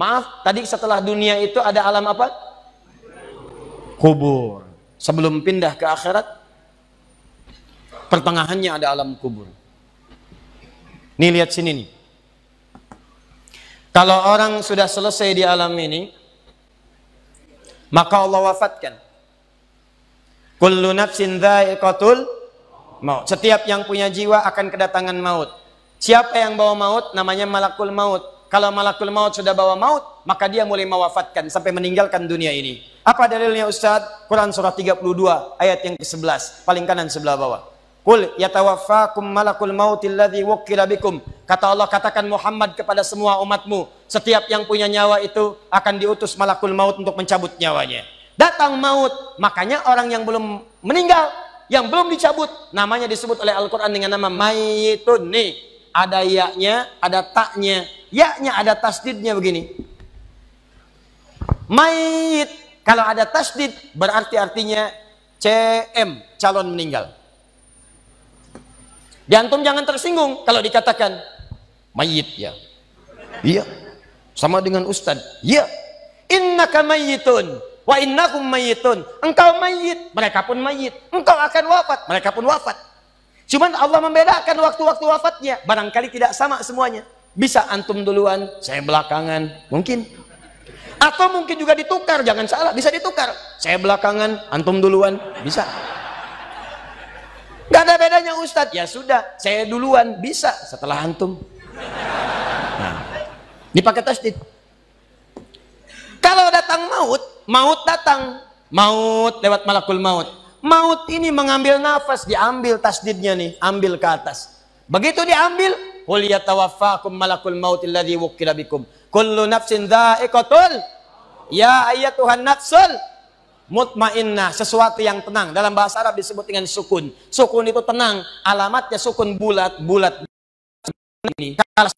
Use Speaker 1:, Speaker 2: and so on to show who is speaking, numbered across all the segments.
Speaker 1: Maaf, tadi setelah dunia itu ada alam apa? Kubur. Sebelum pindah ke akhirat, pertengahannya ada alam kubur. Nih lihat sini nih. Kalau orang sudah selesai di alam ini, maka Allah wafatkan. Kullu nafsin dha'iqatul maut. Setiap yang punya jiwa akan kedatangan maut. Siapa yang bawa maut? Namanya malakul maut. Kalau malakul maut sudah bawa maut, maka dia mulai mewafatkan sampai meninggalkan dunia ini. Apa dalilnya Ustaz? Quran surah 32 ayat yang ke-11, paling kanan sebelah bawah. Qul yatawaffakum malakul mautil ladzi wukkila bikum. Kata Allah, katakan Muhammad kepada semua umatmu, setiap yang punya nyawa itu akan diutus malakul maut untuk mencabut nyawanya. Datang maut, makanya orang yang belum meninggal, yang belum dicabut, namanya disebut oleh Al-Qur'an dengan nama mayyitun. Nih, ada ya-nya, ada ta-nya. Ya-nya ada tasdidnya begini. Mayyit, kalau ada tasdid berarti artinya CM, calon meninggal. Di antum jangan tersinggung kalau dikatakan mayit ya. Iya. Sama dengan ustad. Iya. Innaka mayyitun wa innakum mayyitun. Engkau mayit, mereka pun mayit. Engkau akan wafat, mereka pun wafat. Cuman Allah membedakan waktu-waktu wafatnya. Barangkali tidak sama semuanya. Bisa antum duluan, saya belakangan, mungkin. Atau mungkin juga ditukar, jangan salah, bisa ditukar. Saya belakangan, antum duluan, bisa. Gak ada bedanya Ustadz. Ya sudah, saya duluan, bisa setelah antum. Nah, dipakai tasdid. Kalau datang maut, maut datang, maut lewat malakul maut. Maut ini mengambil nafas, diambil tasdidnya nih, ambil ke atas. Begitu diambil, qul yatawaffakum malakul mautil ladzi wukkila bikum. Kullu nafsin dha'iqatul. Ya ayyatuhan nafsul mutmainnah, sesuatu yang tenang. Dalam bahasa Arab disebut dengan sukun. Sukun itu tenang, alamatnya sukun bulat. Bulat ini kalau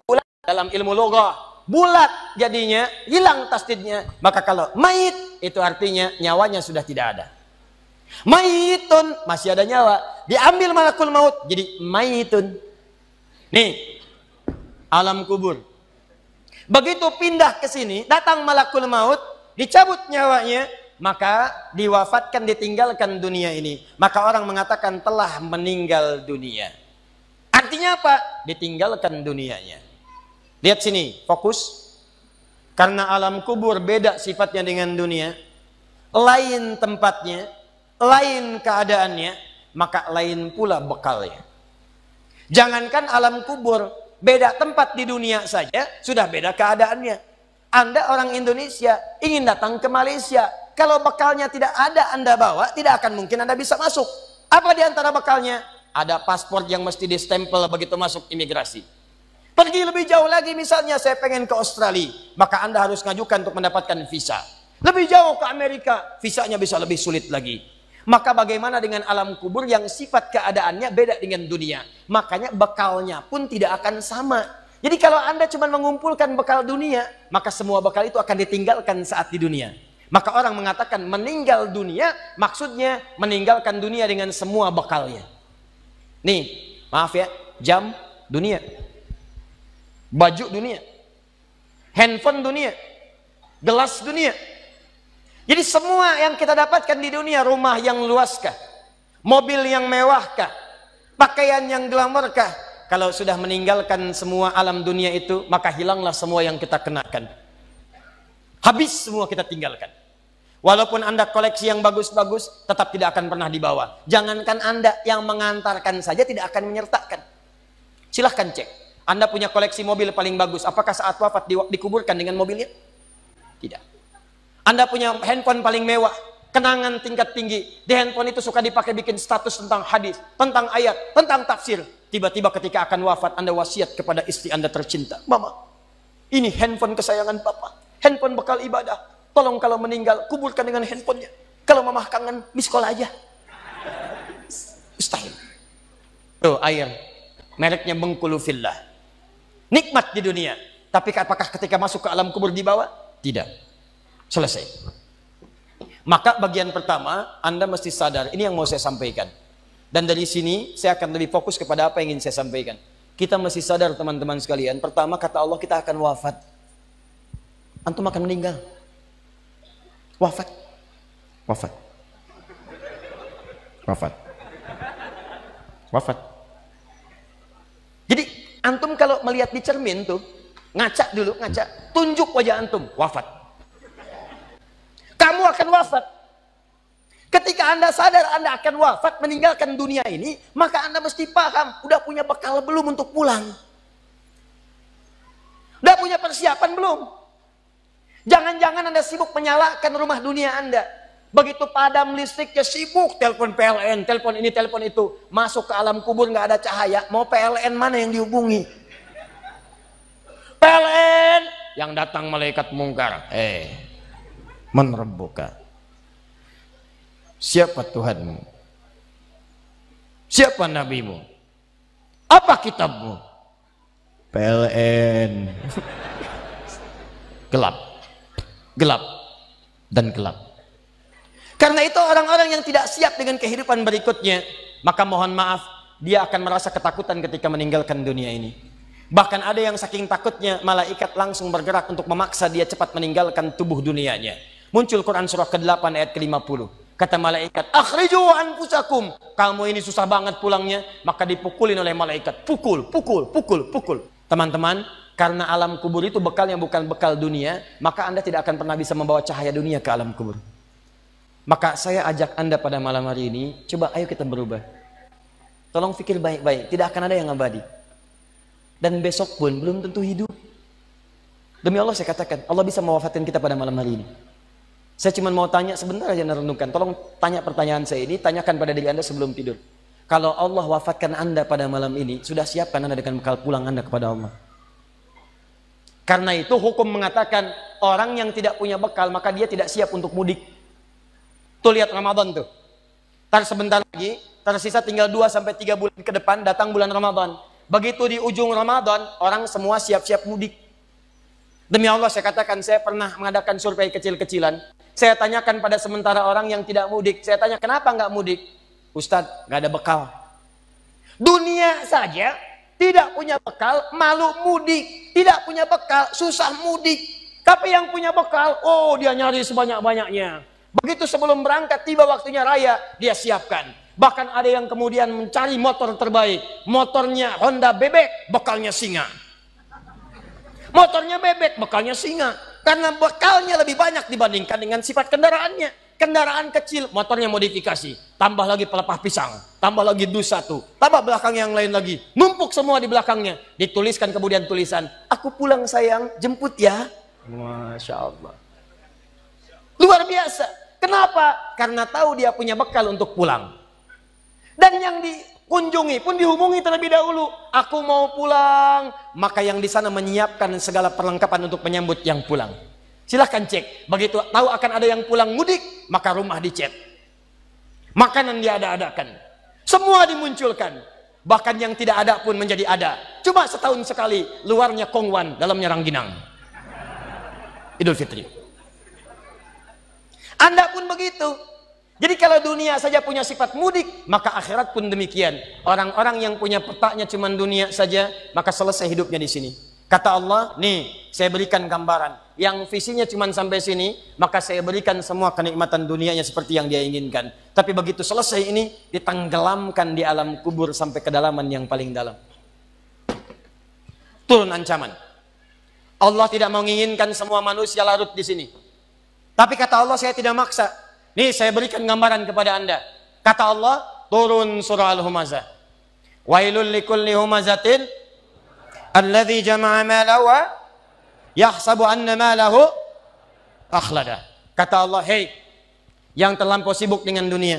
Speaker 1: bulat dalam ilmu loghah, bulat jadinya hilang tasdidnya. Maka kalau mayit itu artinya nyawanya sudah tidak ada. Mayitun masih ada nyawa, diambil malakul maut jadi mayitun. Nih alam kubur. Begitu pindah ke sini, datang malakul maut, dicabut nyawanya, maka diwafatkan, ditinggalkan dunia ini. Maka orang mengatakan telah meninggal dunia. Artinya apa? Ditinggalkan dunianya. Lihat sini, fokus. Karena alam kubur beda sifatnya dengan dunia, lain tempatnya, lain keadaannya, maka lain pula bekalnya. Jangankan alam kubur, beda tempat di dunia saja sudah beda keadaannya. Anda orang Indonesia ingin datang ke Malaysia, kalau bekalnya tidak ada Anda bawa, tidak akan mungkin Anda bisa masuk. Apa di antara bekalnya? Ada paspor yang mesti distempel begitu masuk imigrasi. Pergi lebih jauh lagi, misalnya saya pengen ke Australia, maka Anda harus ngajukan untuk mendapatkan visa. Lebih jauh ke Amerika, visanya bisa lebih sulit lagi. Maka bagaimana dengan alam kubur yang sifat keadaannya beda dengan dunia? Makanya bekalnya pun tidak akan sama. Jadi kalau Anda cuma mengumpulkan bekal dunia, maka semua bekal itu akan ditinggalkan saat di dunia. Maka orang mengatakan meninggal dunia, maksudnya meninggalkan dunia dengan semua bekalnya. Nih, maaf ya, jam dunia, baju dunia, handphone dunia, gelas dunia. Jadi semua yang kita dapatkan di dunia, rumah yang luaskah, mobil yang mewahkah, pakaian yang glamourkah, kalau sudah meninggalkan semua alam dunia itu, maka hilanglah semua yang kita kenakan. Habis semua kita tinggalkan. Walaupun Anda koleksi yang bagus-bagus, tetap tidak akan pernah dibawa. Jangankan Anda, yang mengantarkan saja tidak akan menyertakan. Silahkan cek. Anda punya koleksi mobil paling bagus, apakah saat wafat dikuburkan dengan mobilnya? Tidak. Anda punya handphone paling mewah, kenangan tingkat tinggi. Di handphone itu suka dipakai bikin status tentang hadis, tentang ayat, tentang tafsir. Tiba-tiba ketika akan wafat, Anda wasiat kepada istri Anda tercinta. Mama, ini handphone kesayangan Papa. Handphone bekal ibadah. Tolong kalau meninggal, kuburkan dengan handphonenya. Kalau Mama kangen, miss call aja. Mustahil. Tuh air, mereknya Bengkulu Fillah. Nikmat di dunia. Tapi apakah ketika masuk ke alam kubur dibawa? Tidak. Selesai. Maka bagian pertama, Anda mesti sadar, ini yang mau saya sampaikan. Dan dari sini, saya akan lebih fokus kepada apa yang ingin saya sampaikan. Kita mesti sadar teman-teman sekalian, pertama kata Allah kita akan wafat. antum akan meninggal. Wafat. Wafat. Wafat. Wafat. Jadi antum kalau melihat di cermin tuh, ngaca dulu, ngaca, tunjuk wajah antum, wafat. Kamu akan wafat. Ketika Anda sadar Anda akan wafat, meninggalkan dunia ini, maka Anda mesti paham, udah punya bekal belum untuk pulang? Udah punya persiapan belum? Jangan-jangan Anda sibuk menyalakan rumah dunia Anda. Begitu padam listriknya, sibuk telepon PLN, telepon ini, telepon itu. Masuk ke alam kubur nggak ada cahaya, mau PLN mana yang dihubungi? PLN yang datang malaikat mungkar. Man rabbuka? Siapa Tuhanmu? Siapa nabimu? Apa kitabmu? PLN. Gelap. Gelap dan gelap. Karena itu orang-orang yang tidak siap dengan kehidupan berikutnya, maka mohon maaf, dia akan merasa ketakutan ketika meninggalkan dunia ini. Bahkan ada yang saking takutnya, malaikat langsung bergerak untuk memaksa dia cepat meninggalkan tubuh dunianya. Muncul Quran surah ke-8 ayat ke-50. Kata malaikat, akhriju anfusakum. Kamu ini susah banget pulangnya, maka dipukulin oleh malaikat. Pukul, pukul, pukul, pukul. Teman-teman, karena alam kubur itu bekal yang bukan bekal dunia, maka Anda tidak akan pernah bisa membawa cahaya dunia ke alam kubur. Maka saya ajak Anda pada malam hari ini, coba ayo kita berubah. Tolong pikir baik-baik, tidak akan ada yang abadi. Dan besok pun belum tentu hidup. Demi Allah saya katakan, Allah bisa mewafatkan kita pada malam hari ini. Saya cuma mau tanya sebentar aja merenungkan. Tolong tanya pertanyaan saya ini, tanyakan pada diri Anda sebelum tidur. Kalau Allah wafatkan Anda pada malam ini, sudah siapkan Anda dengan bekal pulang Anda kepada Allah? Karena itu hukum mengatakan, orang yang tidak punya bekal, maka dia tidak siap untuk mudik. Tuh lihat Ramadan tuh. Ntar sebentar lagi, tersisa tinggal 2-3 bulan ke depan, datang bulan Ramadan. Begitu di ujung Ramadan, orang semua siap-siap mudik. Demi Allah saya katakan, saya pernah mengadakan survei kecil-kecilan. Saya tanyakan pada sementara orang yang tidak mudik. Saya tanya, kenapa nggak mudik? Ustadz, nggak ada bekal. Dunia saja tidak punya bekal, malu mudik. Tidak punya bekal, susah mudik. Tapi yang punya bekal, oh dia nyari sebanyak-banyaknya. Begitu sebelum berangkat, tiba waktunya raya, dia siapkan. Bahkan ada yang kemudian mencari motor terbaik. Motornya Honda bebek, bekalnya singa. Motornya bebek, bekalnya singa. Karena bekalnya lebih banyak dibandingkan dengan sifat kendaraannya. Kendaraan kecil, motornya modifikasi. Tambah lagi pelepah pisang. Tambah lagi dus 1. Tambah belakang yang lain lagi. Numpuk semua di belakangnya. Dituliskan kemudian tulisan, aku pulang sayang, jemput ya. Masya Allah. Luar biasa. Kenapa? Karena tahu dia punya bekal untuk pulang. Dan yang dikunjungi pun dihubungi terlebih dahulu. Aku mau pulang. Maka yang di sana menyiapkan segala perlengkapan untuk menyambut yang pulang. Silahkan cek. Begitu tahu akan ada yang pulang mudik, maka rumah dicet. Makanan diada-adakan. Semua dimunculkan. Bahkan yang tidak ada pun menjadi ada. Cuma setahun sekali. Luarnya kongwan, dalamnya rangginang. Idul Fitri. Anda pun begitu. Jadi kalau dunia saja punya sifat mudik, maka akhirat pun demikian. Orang-orang yang punya petanya cuma dunia saja, maka selesai hidupnya di sini. Kata Allah, nih saya berikan gambaran. Yang visinya cuma sampai sini, maka saya berikan semua kenikmatan dunianya seperti yang dia inginkan. Tapi begitu selesai ini, ditenggelamkan di alam kubur sampai kedalaman yang paling dalam. Turun ancaman. Allah tidak menginginkan semua manusia larut di sini. Tapi kata Allah, saya tidak maksa. Nih saya berikan gambaran kepada Anda. Kata Allah, turun surah Al-Humazah. Wailul likulli humazatin alladzi jama'a malahu wa yahsabu anna malahu akhlada. Kata Allah, hei yang terlampau sibuk dengan dunia.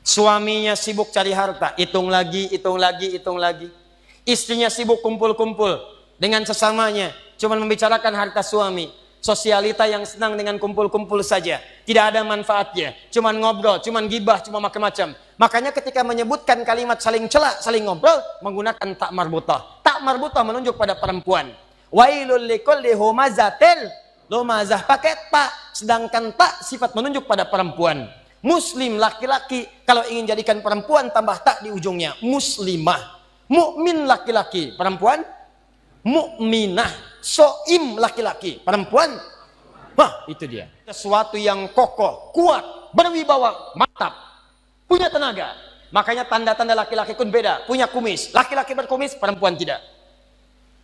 Speaker 1: Suaminya sibuk cari harta, hitung lagi, hitung lagi, hitung lagi. Istrinya sibuk kumpul-kumpul dengan sesamanya, cuma membicarakan harta suami. Sosialita yang senang dengan kumpul-kumpul saja, tidak ada manfaatnya, cuman ngobrol, cuman gibah, cuma macam-macam. Makanya ketika menyebutkan kalimat saling cela, saling ngobrol, menggunakan tak marbutah. Tak marbutah menunjuk pada perempuan. Wailul likulli humazatil lumazah, pakai tak, sedangkan tak sifat menunjuk pada perempuan. Muslim laki-laki, kalau ingin jadikan perempuan tambah tak di ujungnya. Muslimah. Mukmin laki-laki, perempuan mukminah. soim laki-laki, perempuan. Wah, itu dia. Sesuatu yang kokoh, kuat, berwibawa, mantap, punya tenaga. Makanya tanda-tanda laki-laki pun beda. Punya kumis, laki-laki berkumis, perempuan tidak.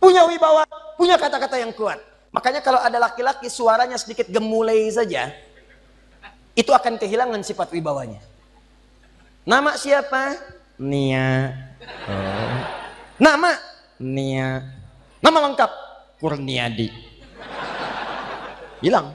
Speaker 1: Punya wibawa, punya kata-kata yang kuat. Makanya kalau ada laki-laki suaranya sedikit gemulai saja, itu akan kehilangan sifat wibawanya. Nama siapa? Nia. Oh. Nama? Nia. Nama lengkap? Kurniadi. Hilang.